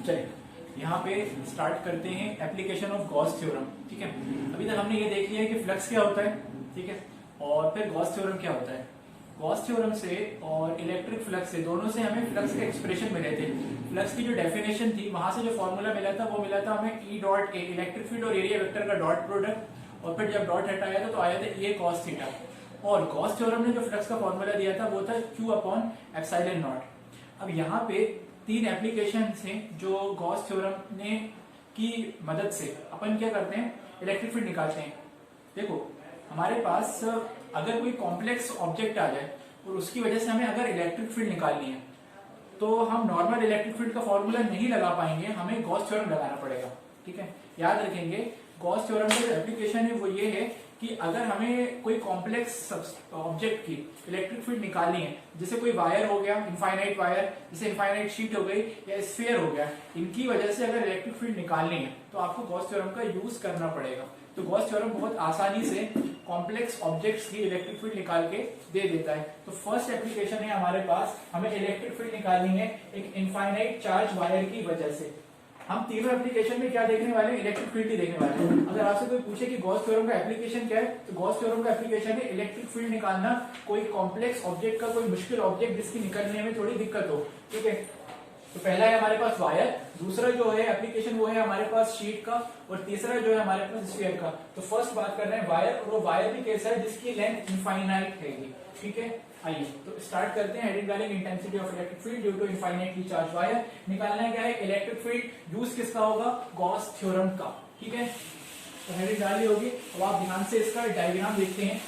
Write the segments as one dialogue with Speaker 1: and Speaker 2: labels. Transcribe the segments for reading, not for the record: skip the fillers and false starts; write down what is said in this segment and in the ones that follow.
Speaker 1: चलिए यहाँ पे स्टार्ट करते हैं एप्लीकेशन ऑफ गॉस थ्योरम। ठीक है, अभी तक हमने ये देख लिया है कि फ्लक्स क्या होता है, ठीक है, और फिर गॉस थ्योरम क्या होता है। गॉस थ्योरम से और इलेक्ट्रिक फ्लक्स से, दोनों से हमें फ्लक्स के एक्सप्रेशन मिले थे। फ्लक्स की जो डेफिनेशन थी, वहां से जो फॉर्मूला मिला था वो मिला था हमें E dot A, electric field और एरिया वेक्टर का डॉट प्रोडक्ट, और फिर जब डॉट हटाया था तो आया था ए कॉस थीटा। और गॉस थ्योरम ने जो फ्लक्स का फॉर्मूला दिया था वो था Q अपॉन एप्सिलॉन नॉट। अब यहाँ पे तीन एप्लीकेशन हैं जो गॉस थ्योरम ने की मदद से अपन क्या करते हैं, इलेक्ट्रिक फील्ड निकालते हैं। देखो हमारे पास अगर कोई कॉम्प्लेक्स ऑब्जेक्ट आ जाए और उसकी वजह से हमें अगर इलेक्ट्रिक फील्ड निकालनी है तो हम नॉर्मल इलेक्ट्रिक फील्ड का फॉर्मूला नहीं लगा पाएंगे, हमें गॉस थ्योरम लगाना पड़ेगा। ठीक है, याद रखेंगे गॉस थ्योरम का जो एप्लीकेशन है वो ये है कि अगर हमें कोई कॉम्प्लेक्स ऑब्जेक्ट की इलेक्ट्रिक फील्ड निकालनी है, जैसे कोई वायर हो गया, इनफाइनाइट वायर, जैसे इनफाइनाइट शीट हो गई या स्फीयर हो गया, इनकी वजह से अगर इलेक्ट्रिक फील्ड निकालनी है तो आपको गॉस थ्योरम का यूज करना पड़ेगा। तो गॉस थ्योरम बहुत आसानी से कॉम्प्लेक्स ऑब्जेक्ट्स की इलेक्ट्रिक फील्ड निकाल के दे देता है। तो फर्स्ट एप्लीकेशन है हमारे पास, हमें इलेक्ट्रिक फील्ड निकालनी है एक इनफाइनाइट चार्ज वायर की वजह से। हम तीनों एप्लीकेशन में क्या देखने वाले हैं, इलेक्ट्रिक फील्ड ही देखने वाले हैं। अगर आपसे कोई पूछे कि गॉस थ्योरम का एप्लीकेशन क्या है, तो गॉस थ्योरम का एप्लीकेशन है इलेक्ट्रिक फील्ड निकालना कोई कॉम्प्लेक्स ऑब्जेक्ट का, कोई मुश्किल ऑब्जेक्ट जिसकी निकलने में थोड़ी दिक्कत हो। ठीक है, तो पहला है हमारे पास वायर, दूसरा जो है एप्लीकेशन वो है हमारे पास शीट का, और तीसरा जो है हमारे पास स्फीयर का। तो फर्स्ट बात कर रहे हैं वायर, और वो वायर भी कैसा है जिसकी लेंथ इनफाइनाइट है। ठीक है, आइए तो स्टार्ट करते हैं। हेडिंग डालेंगे intensity of electric field due to infinitely charge wire. निकालना है क्या है, इलेक्ट्रिक फील्ड। यूज किसका होगा, गॉस थ्योरम का। ठीक है, तो हेडिंग डाली होगी। अब आप ध्यान से इसका डायग्राम देखते हैं,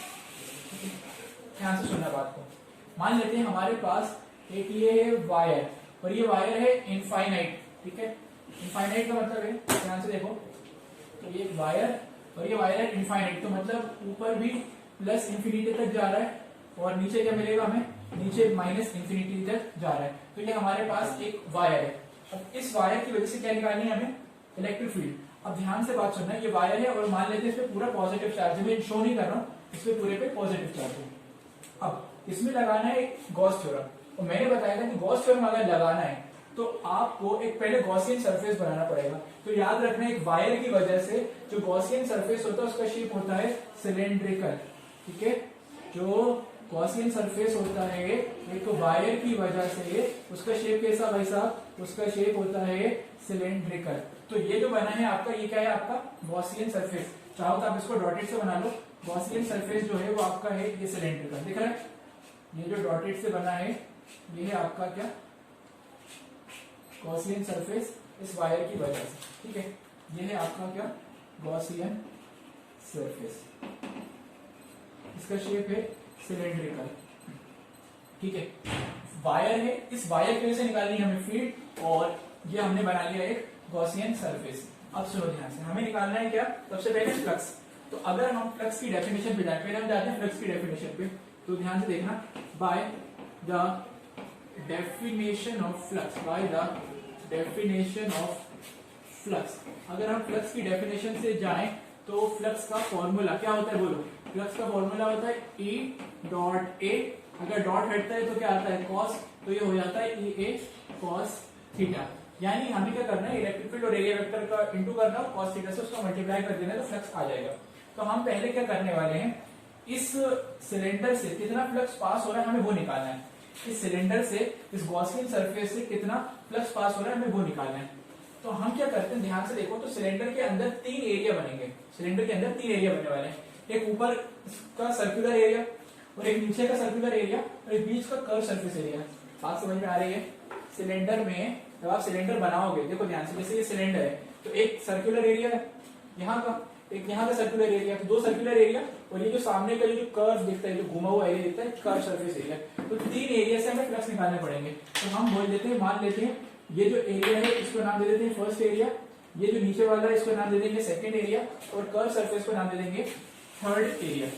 Speaker 1: ध्यान से सुनना बात को। मान लेते हैं हमारे पास एक ये वायर, और ये वायर है इनफाइनाइट। ठीक है, इनफाइनाइट का मतलब है, ध्यान से देखो, तो ये वायर और ये वायर है इनफाइनाइट, तो मतलब ऊपर भी प्लस इंफिनिटी तक जा रहा है और नीचे क्या मिलेगा हमें, नीचे माइनस इंफिनिटी तक जा रहा है। तो ये हमारे पास एक वायर है। अब इस वायर की वजह से क्या निकालनी है हमें, इलेक्ट्रिक फील्ड। अब ध्यान से बात सुनना, ये वायर है और मान लेते हैं इस पे पूरा पॉजिटिव चार्ज है, मैं शो नहीं कर रहा हूँ, इस पे पूरे पे पॉजिटिव चार्ज है। अब इसमें लगाना है गॉस थ्योरम, और मैंने बताया था कि गॉस थ्योरम अगर लगाना है तो आपको एक पहले गॉसियन सरफेस बनाना पड़ेगा। तो याद रखना एक वायर की वजह से जो गॉसियन सरफेस होता है उसका शेप होता है सिलेंड्रिकल। ठीक है, जो गॉसियन सरफेस होता है एक वायर की वजह से उसका शेप कैसा भाई साहब, उसका शेप होता है सिलेंड्रिकल। तो ये जो बना है आपका, ये क्या है आपका गॉसियन सरफेस। चाहो तो आप इसको डॉटेड से बना लो। गॉसियन सरफेस जो है वो आपका है ये सिलेंड्रिकल, दिख रहा है, ये जो डॉटेड से बना है ये है आपका क्या, गॉसियन सरफेस इस वायर की वजह से। ठीक है, ये है आपका क्या, गॉसियन सरफेस, इसका शेप है सिलेंड्रिकल। ठीक है, वायर है, इस वायर की वजह से निकालनी है हमें फील्ड, और ये हमने बना लिया एक गॉसियन सरफेस। अब सुनो ध्यान से, हमें निकालना है क्या, सबसे पहले फ्लक्स। तो अगर हम फ्लक्स की डेफिनेशन पे जाए, पहले हम जाते हैं फ्लक्स की डेफिनेशन पे, तो ध्यान से देखना, by the definition of flux, by the definition of flux. अगर हम फ्लक्स की डेफिनेशन से जाएं तो फ्लक्स का फॉर्मूला क्या होता है, बोलो। फ्लक्स का फॉर्मूला होता है E डॉट ए, अगर डॉट हटता है तो क्या आता है कॉस, तो ये हो जाता है ई ए कॉस थीटा। यानी हमें क्या करना है, इलेक्ट्रिक फील्ड और एरिया वेक्टर का इंटू करना और कॉस थीटा से उसका मल्टीप्लाई कर देना तो फ्लक्स आ जाएगा। तो हम पहले क्या करने वाले हैं, इस सिलेंडर से कितना फ्लक्स पास हो रहा है हमें वो निकालना है। इस सिलेंडर से, इस गॉसियन सरफेस से कितना फ्लक्स पास हो रहा है हमें वो निकालना है। तो हम क्या करते हैं, ध्यान से देखो, तो सिलेंडर के अंदर तीन एरिया बनेंगे। सिलेंडर के अंदर तीन एरिया बनने वाले हैं, एक ऊपर का सर्कुलर एरिया, और एक नीचे का सर्कुलर एरिया, और एक बीच का कर्व सरफेस एरिया। बात समझ में आ रही है। सिलेंडर में जब आप सिलेंडर बनाओगे, देखो ध्यान से, जैसे ये सिलेंडर है तो एक सर्कुलर एरिया है यहाँ का, एक यहाँ का सर्कुलर एरिया, तो दो सर्कुलर एरिया, और ये जो सामने का जो कर्व दिखता है, जो घुमा हुआ एरिया दिखता है, कर्व सरफेस एरिया। तो तीन एरिया से हमें फ्लक्स निकालने पड़ेंगे। तो हम बोल देते हैं, मान लेते हैं ये जो एरिया है इसको नाम दे देते हैं फर्स्ट एरिया, ये जो नीचे वाला है इसको नाम दे देंगे सेकंड एरिया, और कर्व सरफेस को नाम दे देंगे थर्ड एरिया।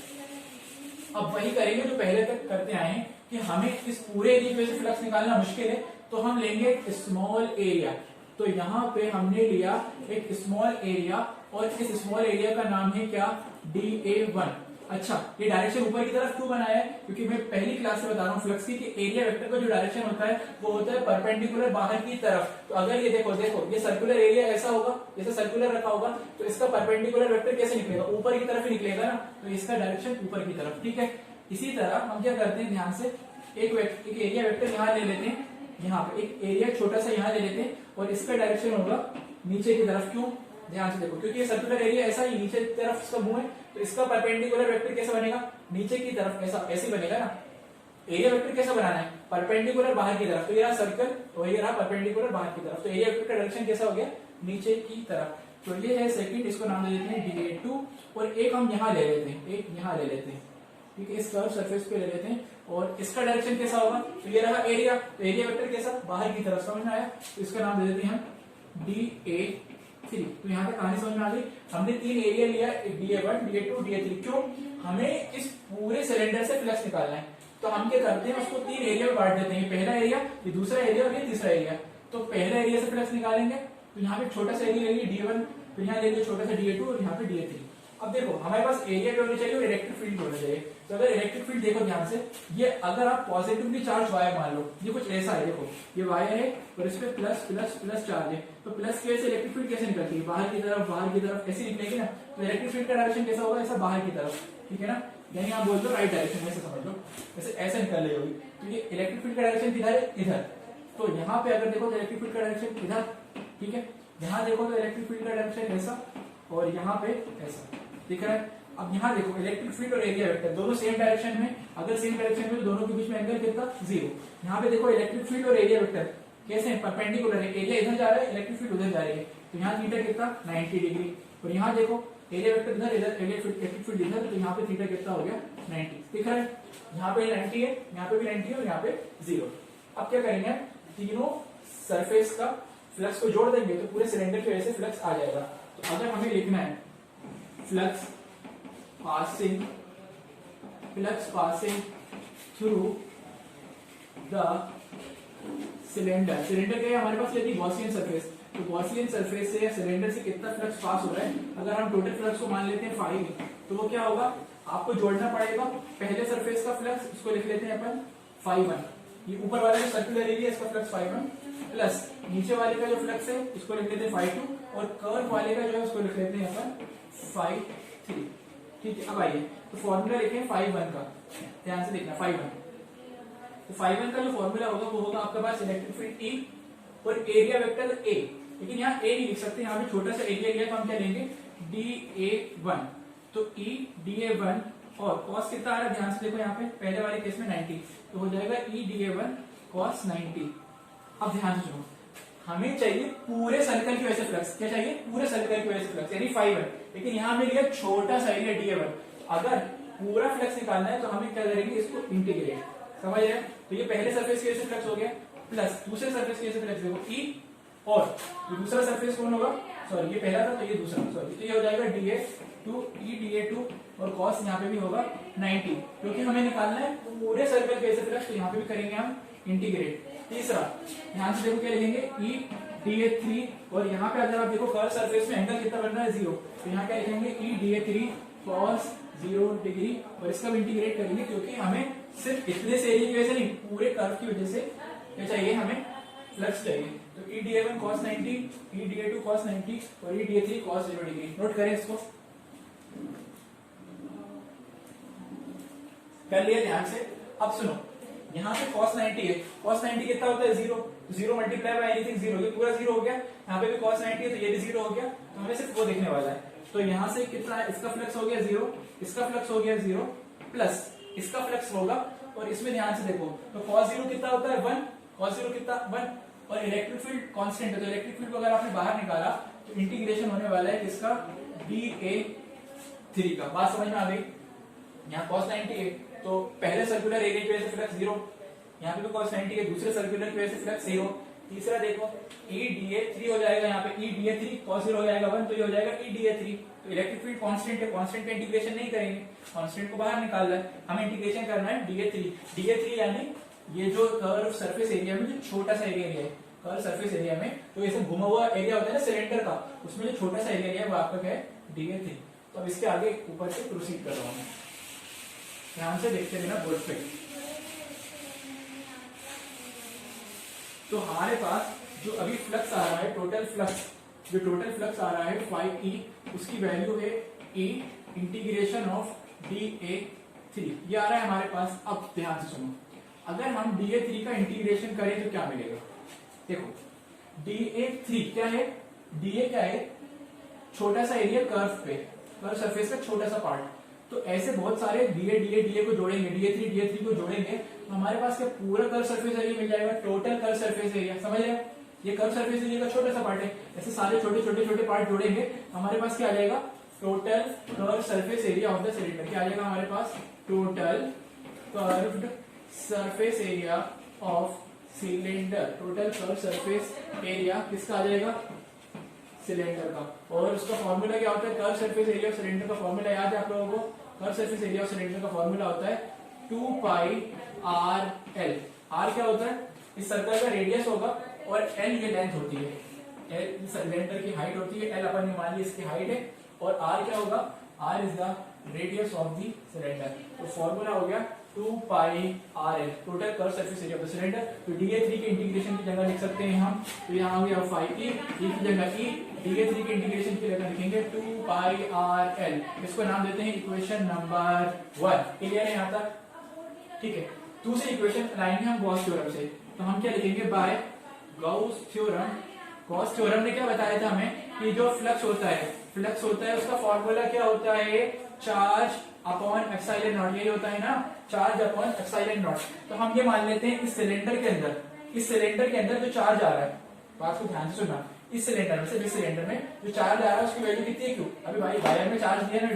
Speaker 1: अब वही करेंगे जो पहले तक करते आए हैं कि हमें इस पूरे एरिया में से फ्लक्स निकालना मुश्किल है, तो हम लेंगे एक स्मॉल एरिया। तो यहाँ पे हमने लिया एक स्मॉल एरिया, और इस स्मॉल एरिया का नाम है क्या, DA1। अच्छा, ये डायरेक्शन ऊपर की तरफ क्यों बनाया है? क्योंकि मैं पहली क्लास से बता रहा हूँ फ्लक्स की कि एरिया वेक्टर का जो डायरेक्शन होता है वो होता है परपेंडिकुलर बाहर की तरफ। तो अगर ये देखो देखो ये सर्कुलर एरिया ऐसा होगा, जैसे सर्कुलर रखा होगा, तो इसका परपेंडिकुलर वेक्टर कैसे निकलेगा? ऊपर की तरफ ही निकलेगा ना, तो इसका डायरेक्शन ऊपर की तरफ। ठीक है, इसी तरह हम क्या करते हैं, ध्यान से एक एरिया वेक्टर यहाँ ले लेते हैं, यहाँ पे एक एरिया छोटा सा यहाँ ले लेते हैं और इसका डायरेक्शन होगा नीचे की तरफ। क्यों? ध्यान से देखो, क्योंकि ये सर्कुलर एरिया ऐसा ही नीचे की तरफ इसका मुंह है, तो इसका परपेंडिकुलर वेक्टर कैसा बनेगा? नीचे की तरफ, ऐसा ऐसे बनेगा ना। एरिया वेक्टर कैसा बनाना है? परपेंडिकुलर बाहर की तरफ। तो ये रहा सर्कल और ये रहा परपेंडिकुलर बाहर की तरफ, तो एरिया वेक्टर का डायरेक्शन कैसा हो गया? नीचे की तरफ। तो ये है सेकंड, इसको नाम दे देते हैं dA2 और एक हम यहाँ ले लेते हैं, एक यहाँ ले लेते हैं। ठीक है, इस कर्व सरफेस पे ले लेते हैं और इसका डायरेक्शन कैसा होगा? तो ये रहा एरिया, तो एरिया वेक्टर कैसा? बाहर की तरफ। समझ में आया? तो इसका नाम दे देते हैं हम dA3। तो यहाँ पे कहानी समझ में आ गई। हमने तीन एरिया लिया, dA1 dA2 dA3। क्यों? हमें इस पूरे सिलेंडर से फ्लक्स निकालना है, तो हम क्या करते हैं, उसको तीन एरिया में बांट देते हैं। पहला एरिया, ये दूसरा एरिया और ये तीसरा एरिया। तो पहला एरिया से फ्लक्स निकालेंगे, तो यहाँ पे छोटा सा एरिया लेंगे dA1, फिर यहाँ लेंगे छोटा सा dA2 और यहाँ पे dA3। अब देखो हमारे पास एरिया भी होना चाहिए और इलेक्ट्रिक फील्ड होना चाहिए। तो अगर इलेक्ट्रिक फील्ड देखो ध्यान से, ये अगर आप पॉजिटिवली चार्ज वायर मान लो, ये कुछ ऐसा है, देखो ये वायर है और इस पे प्लस प्लस प्लस चार्ज है, तो प्लस की वजह से इलेक्ट्रिक फील्ड कैसे निकलती है? बाहर की तरफ ऐसे निकलेगी ना। तो इलेक्ट्रिक फील्ड का डायरेक्शन कैसा होगा? ऐसा बाहर की तरफ। ठीक है ना, यानी आप बोलते हो राइट डायरेक्शन, ऐसे समझ लो, ऐसे ऐसे निकल रही होगी। तो ये इलेक्ट्रिक फील्ड का डायरेक्शन किधर है? इधर। तो यहाँ पे अगर देखो तो इलेक्ट्रिक फील्ड का डायरेक्शन इधर। ठीक है, यहाँ देखो तो इलेक्ट्रिक फील्ड का डायरेक्शन ऐसा और यहाँ पे ऐसा। ठीक है, अब यहाँ देखो इलेक्ट्रिक फील्ड और एरिया वेक्टर दोनों सेम डायरेक्शन में, अगर सेम डायरेक्शन में तो दोनों के बीच में एंगल कितना? 0। यहाँ पे देखो इलेक्ट्रिक फील्ड और एरिया वेक्टर कैसे हैं? परपेंडिकुलर है, एरिया इधर जा रहा है, इलेक्ट्रिक फील्ड उधर जा रही है, तो यहाँ थीटा कितना? 90 डिग्री। और यहाँ देखो एरिया वेक्टर इधर, इलेक्ट्रिक फील्ड इधर, तो यहाँ पे थीटा कितना हो गया? 90। दिख रहा है? यहाँ पे 90 है, यहाँ पे भी 90 है और यहाँ पे 0। अब क्या करेंगे, तीनों सरफेस का फ्लक्स को जोड़ देंगे तो पूरे सिलेंडर की वजह से फ्लक्स आ जाएगा। तो अगर हमें लिखना है flux passing through the cylinder। Cylinder क्या है हमारे पास? यदि गॉसियन सरफेस, तो गॉसियन सरफेस से या सिलेंडर से कितना फ्लक्स पास हो रहा है? अगर हम टोटल फ्लक्स को मान लेते हैं 5, तो वो क्या होगा? आपको जोड़ना पड़ेगा पहले सरफेस का फ्लक्स, इसको लिख लेते हैं अपन φ1। ये ऊपर वाला जो सर्कुलर एरिया इसका फ्लक्स φ1 प्लस नीचे वाले का जो फ्लक्स है इसको लिख लेते हैं φ2 और कर्व वाले का जो है उसको लिख लेते हैं अपन φ3। ठीक है, अब आइए तो फॉर्मूला लिखें φ1 का, ध्यान से देखना φ1। तो φ1 का जो फॉर्मूला होगा वो होगा आपके पास इलेक्ट्रिक फील्ड E और एरिया वेक्टर A। लेकिन यहाँ A नहीं लिख सकते, यहाँ पे छोटा सा एरिया लिया तो हम क्या लेंगे? dA1। तो E dA1 और cos कितना आ रहा है? ध्यान से देखो यहाँ पे पहले वाले केस में 90, तो हो जाएगा E dA1 cos 90। अब ध्यान से सुनो, हमें चाहिए पूरे सर्कल की वजह से फ्लक्स। क्या चाहिए? पूरे सर्कल की वजह से फ्लक्स, यानी φ1। लेकिन यहाँ हमने लिया छोटा सा एरिया dA1। अगर पूरा फ्लक्स निकालना है तो हमें क्या करेंगे? इसको इंटीग्रेट। समझ रहे हैं? तो ये पहले सरफेस की वजह से फ्लक्स हो गया प्लस दूसरे सरफेस की वजह से फ्लक्स देखो E, और ये दूसरा सरफेस कौन होगा? सॉरी ये पहला था तो ये दूसरा, सॉरी तो ये हो जाएगा dA2 E dA2 और cos यहाँ पे भी होगा 90, क्योंकि हमें निकालना है पूरे सर्कल की वजह से फ्लक्स, तो यहाँ पे भी करेंगे हम इंटीग्रेट। तीसरा ध्यान से देखो क्या लिखेंगे? E dA3 और यहाँ पे अगर आप देखो कर्व सरफेस में एंगल कितना बन रहा है? 0, तो यहाँ क्या लिखेंगे? E dA3 cos 0 डिग्री और इसका भी इंटीग्रेट करेंगे, क्योंकि हमें सिर्फ इतने से एरिया की वजह से नहीं, पूरे कर्व की वजह से क्या चाहिए? हमें फ्लक्स चाहिए। तो E dA1 cos 90, E dA2 cos 90 और E dA3 cos 0 degree. Note करें इसको, कर लिया ध्यान से। अब सुनो, यहाँ पे cos 90 है, cos 90 कितना होता है? 0। 0 मल्टीप्लाई बाय एनीथिंग 0, ये पूरा 0 हो गया। यहाँ पे भी cos 90 है तो ये भी 0 हो गया, तो हमें सिर्फ वो देखने वाला है। तो यहाँ से कितना है? इसका फ्लक्स हो गया 0, इसका फ्लक्स हो गया 0 प्लस इसका फ्लक्स होगा, और इसमें ध्यान से देखो तो cos 0 कितना होता है? 1। cos 0 कितना? 1। और इलेक्ट्रिक फील्ड कांस्टेंट है, तो इलेक्ट्रिक फील्ड को अगर आपने बाहर निकाला तो इंटीग्रेशन होने वाला है किसका? dA3 का। बात समझ में आ गई? यहाँ cos 90 है तो पहले सर्कुलर एरिया की वजह से फ्लक्स 0, यहाँ पे भी cos 90 है, दूसरे सर्कुलर की वजह से फ्लक्स 0। तीसरा देखो E dA3 हो जाएगा, यहाँ पे E dA3 cos 0 हो जाएगा 1, तो ये हो जाएगा E dA3। तो इलेक्ट्रिक फील्ड कांस्टेंट है, कांस्टेंट का इंटीग्रेशन नहीं करेंगे, कांस्टेंट को बाहर निकालना है, हमें इंटीग्रेशन करना है dA3। dA3 यानी ये जो कर्व सरफेस एरिया में जो छोटा सा एरिया है, कर्व सरफेस एरिया में तो ऐसे घुमा हुआ एरिया होता है ना सिलेंडर का, उसमें जो छोटा सा एरिया है वो आपका क्या है? dA3। तो अब इसके आगे ऊपर से प्रोसीड कर रहा हूँ। ध्यान से देखते रहना बोर्ड पे। तो हमारे पास जो अभी फ्लक्स आ रहा है, टोटल फ्लक्स आ रहा है 5E, उसकी वैल्यू है E इंटीग्रेशन ऑफ dA3, ये आ रहा है हमारे पास। अब ध्यान से सुनो, अगर हम dA3 का इंटीग्रेशन करें तो क्या मिलेगा? देखो dA3 क्या है, dA क्या है, छोटा सा एरिया कर्व सरफेस का छोटा सा पार्ट। तो ऐसे बहुत सारे dA को जोड़ेंगे, dA3 को जोड़ेंगे, तो हमारे पास क्या पूरा कर्व सरफेस एरिया मिल जाएगा, टोटल कर्व सरफेस एरिया। समझ रहे हो, ये कर्व सरफेस एरिया का छोटा सा पार्ट है, ऐसे सारे छोटे छोटे पार्ट जोड़ेंगे, हमारे पास क्या आ जाएगा, total curve surface area of the cylinder. क्या आ जाएगा हमारे पास, total curved surface area of cylinder. Total curve surface area किसका आ जाएगा, सिलेंडर का। और उसका फॉर्मूला क्या होता है, curve surface area of cylinder का फॉर्मूला याद है आप लोगों को? Curve surface area of cylinder का फॉर्मूला होता है 2πRL। आर क्या होता है, इस सर्कल का रेडियस होगा, और एल ये लेंथ होती है, एल सिलेंडर की हाइट होती है, एल अपन मान ली इसकी हाइट है, और आर क्या होगा, R is the radius of the cylinder. तो फॉर्मूला हो गया 2πRL, total curve surface area of the cylinder. तो dA3 के इंटीग्रेशन की जगह लिख सकते हैं हम, तो यहाँ हो गया 5E, E की जगह E, dA3 के इंटीग्रेशन की जगह लिखेंगे 2πRL। इसको नाम देते हैं इक्वेशन नंबर 1। क्लियर है यहाँ तक? ठीक है, दूसरी इक्वेशन लाएंगे हम गॉस थ्योरम से। तो हम क्या लिखेंगे, by Gauss theorem. Gauss theorem ने क्या बताया था हमें कि जो फ्लक्स होता है उसका फॉर्मूला क्या होता है, चार्ज अपॉन एप्सिलॉन नॉट। यही होता है ना, चार्ज अपॉन एप्सिलॉन नॉट। तो हम ये मान लेते हैं इस सिलेंडर के अंदर जो चार्ज आ रहा है, बात को ध्यान से सुनना, इस सिलेंडर में से जिस सिलेंडर में जो चार्ज आ रहा है उसकी वैल्यू कितनी है, क्यू। अभी भाई वायर में चार्ज दिया ना,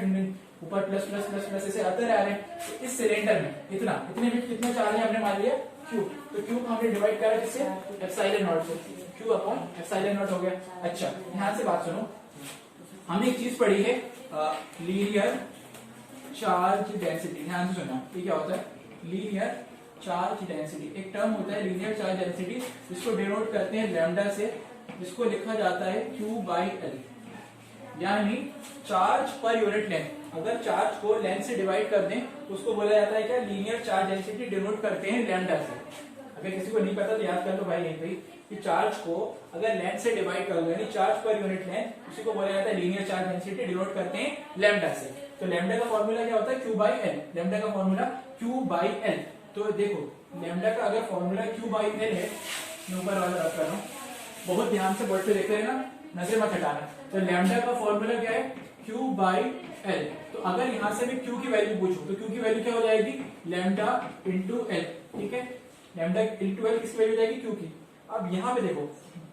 Speaker 1: ऊपर प्लस प्लस प्लस प्लस ऐसे आते रह रहे हैं। तो इस सिलेंडर में इतने में कितना चार्ज है हमने मान लिया, क्यू। तो क्यू को हमने डिवाइड करा किससे, एप्सिलॉन नॉट से, क्यू अपॉन एप्सिलॉन नॉट हो गया। अच्छा ध्यान से बात सुनो, हमने एक चीज पढ़ी है लीनियर चार्ज डेंसिटी। ध्यान से सुनना, ये क्या होता है, लीनियर चार्ज डेंसिटी। एक टर्म होता है लीनियर चार्ज डेंसिटी, जिसको डिनोट करते हैं लैम्डा से, जिसको लिखा जाता है Q/L, यानी चार्ज पर यूनिट लेंथ। अगर चार्ज को लेंथ से डिवाइड कर दें तो उसको बोला जाता है क्या, लीनियर चार्ज डेंसिटी, डिनोट करते हैं लैम्डा से। अगर किसी को नहीं पता तो याद कर लो भाई, यहीं पे कि चार्ज को अगर लेंथ से डिवाइड कर दो, यानी चार्ज पर यूनिट लेंथ, उसी को बोला जाता है लीनियर चार्ज डेंसिटी, डिनोट करते हैं लैम्डा से। तो लैम्डा का फॉर्मूला क्या होता है, Q/L। लैम्डा का फॉर्मूला Q/L। तो देखो लैम्डा का अगर फॉर्मूला Q/L है, मैं ऊपर वाला रख कर रहा हूँ, बहुत ध्यान से बोर्ड पे देख रहे हैं ना, नजर मत हटाना। तो लैम्डा का फॉर्मूला क्या है, Q/L। तो अगर यहां से मैं Q की वैल्यू पूछूं तो Q की वैल्यू क्या हो जाएगी, लैम्डा इंटू एल। ठीक है, लैम्डा इंटू एल किसकी वैल्यू जाएगी, Q की। अब यहाँ पे देखो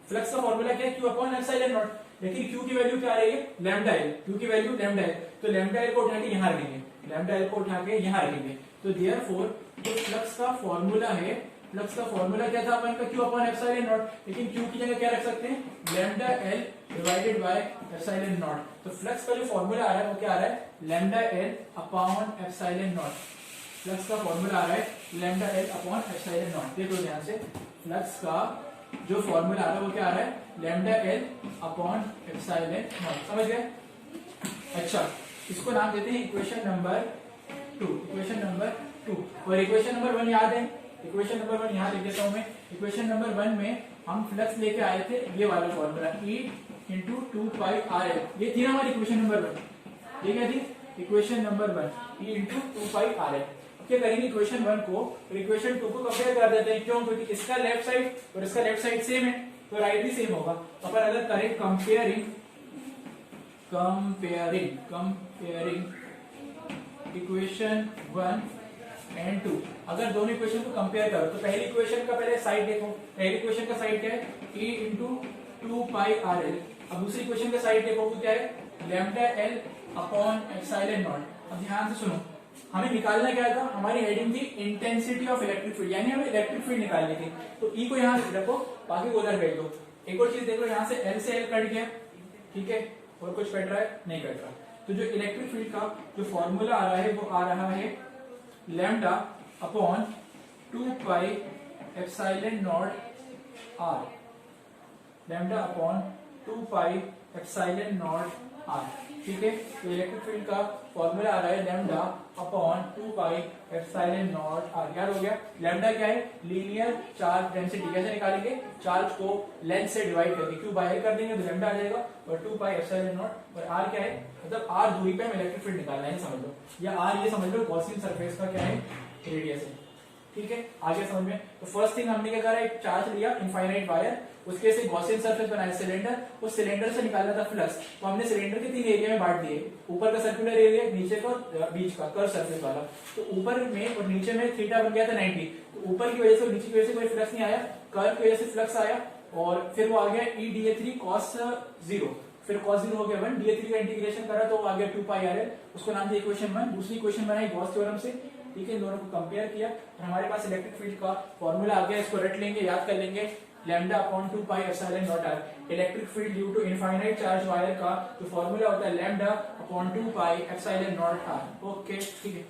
Speaker 1: फ्लक्स का फॉर्मूला क्या है, Q अपॉन एप्सिलॉन नॉट, लेकिन Q की वैल्यू क्या आ रही है, लैम्डा एल। Q की वैल्यू लैम्डा एल, तो लैम्डा एल को उठा के यहाँ रखेंगे, लैम्डा एल को उठा के यहाँ रखेंगे। तो देयरफॉर जो फ्लक्स का फॉर्मूला है, फ्लक्स का फॉर्मूला क्या था अपन का, Q अपॉन एप्सिलॉन नॉट, लेकिन Q की जगह क्या रख सकते हैं, lambda L divided by epsilon not. तो फ्लक्स का जो फॉर्मूला आ रहा है वो क्या आ रहा है, lambda L upon epsilon not. Flux का फॉर्मूला आ रहा है lambda L upon epsilon not. देखो ध्यान से, फ्लक्स का जो फॉर्मूला आ रहा है वो क्या आ रहा है, lambda L upon epsilon not. समझ गए? अच्छा, इसको नाम देते हैं इक्वेशन नंबर 2। इक्वेशन नंबर 2 और इक्वेशन नंबर 1 याद है, इक्वेशन नंबर 1 यहाँ लिख देता हूं मैं। इक्वेशन नंबर 1 में हम फ्लक्स लेके आए थे, ये वाला फॉर्मूला E इंटू 2πRL, ये थी ना हमारी इक्वेशन नंबर 1। ये क्या थी, equation number 1, E into 2πRL। क्या करेंगे, इक्वेशन 1 को और इक्वेशन 2 को कंपेयर कर देते हैं। क्यों, क्योंकि इसका लेफ्ट साइड और इसका लेफ्ट साइड सेम है, तो राइट भी सेम होगा। अपन अगर करें कंपेयरिंग इक्वेशन 1 एंड 2, अगर दोनों इक्वेशन को कंपेयर करो तो पहली इक्वेशन का पहले साइड देखो, पहली इक्वेशन का साइड क्या है, E इंटू 2πRL। अब दूसरी इक्वेशन का साइड देखो क्या है, lambda L upon epsilon not. अब ध्यान से सुनो, हमें निकालना क्या था, हमारी हेडिंग थी इंटेंसिटी ऑफ इलेक्ट्रिक फील्ड, यानी हमें इलेक्ट्रिक फील्ड निकालनी थी। तो ई को यहाँ रखो, बाकी को उधर भेज दो। एक और चीज देखो, यहाँ से एल से एल कट गया, ठीक है, और कुछ कट रहा है, नहीं कट रहा। तो जो इलेक्ट्रिक फील्ड का जो फॉर्मूला आ रहा है वो आ रहा है lambda upon 2π epsilon naught R, lambda upon 2π epsilon naught R. ठीक है, तो इलेक्ट्रिक फील्ड का फॉर्मूला आ रहा है lambda upon 2 pi epsilon naught R. याद हो गया, लैम्डा क्या है, लीनियर चार्ज डेंसिटी। कैसे निकालेंगे, चार्ज को लेंथ से डिवाइड करके, क्यू बाहर कर देंगे तो लैम्डा आ जाएगा, और 2 पाई एप्सिलॉन नॉट, और आर क्या है, मतलब आर दूरी पे हमें इलेक्ट्रिक फील्ड निकालना है, समझ लो, या आर ये समझ लो गॉसियन सरफेस का क्या है, रेडियस है। ठीक है, आगे समझ में। तो फर्स्ट थिंग हमने क्या करा, एक चार्ज लिया इनफाइनाइट वायर, उसके से गॉसियन सरफेस बनाया सिलेंडर, उस सिलेंडर से निकालना था फ्लक्स। तो हमने सिलेंडर के 3 एरिया में बांट दिए, ऊपर का सर्कुलर एरिया, नीचे का बीच का कर्व सरफेस वाला। तो ऊपर में और नीचे में थीटा बन गया था 90, तो ऊपर की वजह से और नीचे की वजह से कोई फ्लक्स नहीं आया, कर्व की वजह से फ्लक्स आया, और फिर वो आ गया EdA3 cos 0, फिर cos 0 हो गया 1, DA3 का इंटीग्रेशन करा तो वो आ गया 2 पाई RL, उसको नाम दिया इक्वेशन 1। दूसरी इक्वेशन बनाई गॉस थ्योरम से। ठीक है, इन दोनों को कंपेयर किया और हमारे पास इलेक्ट्रिक फील्ड का फॉर्मूला आ गया, इसको रट लेंगे, याद कर लेंगे, lambda upon 2 pi epsilon naught R. Electric field due to infinite charge wire का जो फॉर्मूला होता है lambda upon 2 pi epsilon naught R. Okay, ठीक है।